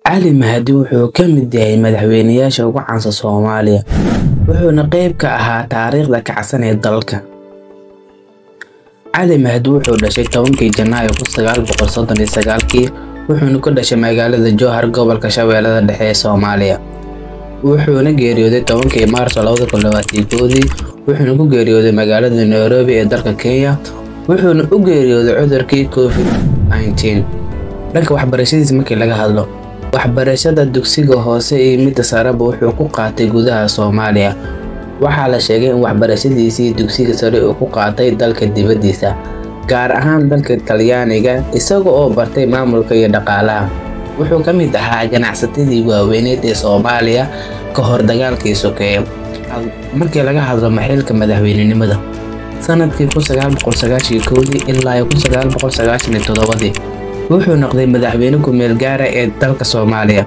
Cali Mahdi wuxuu ka mid yahay madaxweynayaasha ugu caansan Soomaaliya, wuxuuna qayb ka ahaa taariikhda kacsan ee dalka. Cali Mahdi wuxuu dhashay 10 Janaayo 1939, wuxuuna ku dhashay magaalada Jowhar, gobolka Shabeellaha Dhexe ee Soomaaliya. Wuxuuna geeriyooday 10 Maarso 2021, wuxuuna ku geeriyooday magaalada Nairobi ee dalka Kenya, wuxuuna u geeriyooday cudurkii COVID-19. Dhanka waxbarashadiisa markii laga hadlo, waxbarashada dugsiga hoose iyo midda sareba wuxuu ku qaatay gudaha Soomaaliya. Waxaa la sheegay in waxbarashadiisii dugsiga sare uu ku qaatay dalka dibadiisa, gaar ahaan dalka Talyaaniga, isaga oo bartay maamulka iyo dhaqaalaha. Wuxuu ka mid ahaa ganacsatadii waaweyneed ee Soomaaliya ka hor dagaalkii sokeeye. Markii laga hadlo xilka madaxweynenimada, sanadkii 1991 ilaa 1997 wuxuu noqday madaxweyne ku meel gaar ah ee dalka Soomaaliya.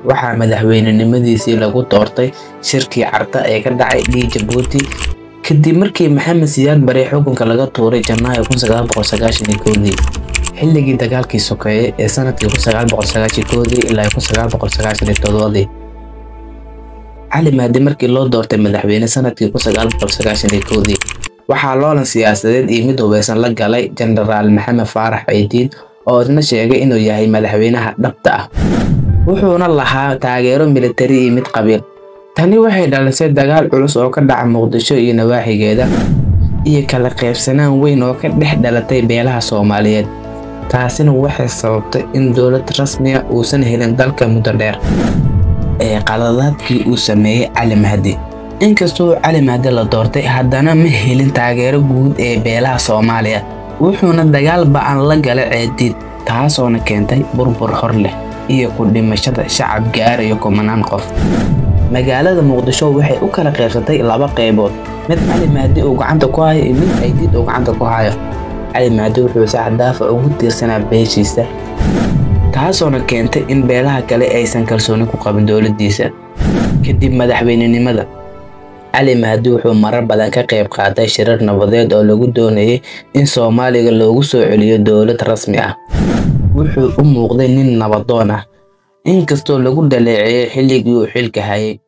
Waxaa madaxweynenimadiisii lagu doortay shirkii Carta ee ka dhacay Djibouti kadib markii Maxamed Siyaad Barre xukunka laga tuuray Janaayo 1991. xilligii dagaalkii sokeeye ee sanadkii 1991 ilaa 1997. Cali Mahdi markii loo doortay madaxweyne sanadkii 1991, waxaa loolan siyaasadeed iyo mid hubeysan la galay Generaal Maxamed Faarax Ciidiid oo isna sheegay inuu yahay madaxweynaha dhabta ah, wuxuuna lahaa taageero militari iyo mid qabiil. Tani waxay dhalisay dagaal culus oo ka dhaca Muqdisho iyo nawaaxigeeda, iyo kala qaybsanaan weyn oo ka dhex dhalatay beelaha Soomaaliyeed. taasina waxay sababtay in dowlad rasmi ah uusan helin dalka muddo dheer. Qaladaadkii uu sameeyay Cali Mahdi, inkastoo Cali Mahdi la doortay, haddana ma helin taageero guud ee beelaha Soomaaliya, wuxuuna dagaal ba'an la galay Ciidiid, taasoona keentay burbur hor leh iyo ku dhimashada shacab gaarayo 10 qof. Magaalada Muqdisho waxay u kala qaybsatay laba qaybood, mid Cali Mahdi uu gacanta ku hayo iyo mid Ciidiid uu gacanta ku hayo. Cali Mahdi wuxuu si xadaaf ah ugu tiirsanaa beeshiisa, taasoona keentay in beelaha kale aysan kalsooni ku qabin dowladdiisa. Kadib madaxweynenimada, Cali Mahdi wuxuu marar badan ka qayb qaatay shirar nabadeed oo lagu doonayay in Soomaaliga loogu soo celiyo dowlad rasmi ah. Wuxuu u muuqday nin nabadoon ah, inkastoo lagu dhaleeceeyay xilligii uu xilka hayay.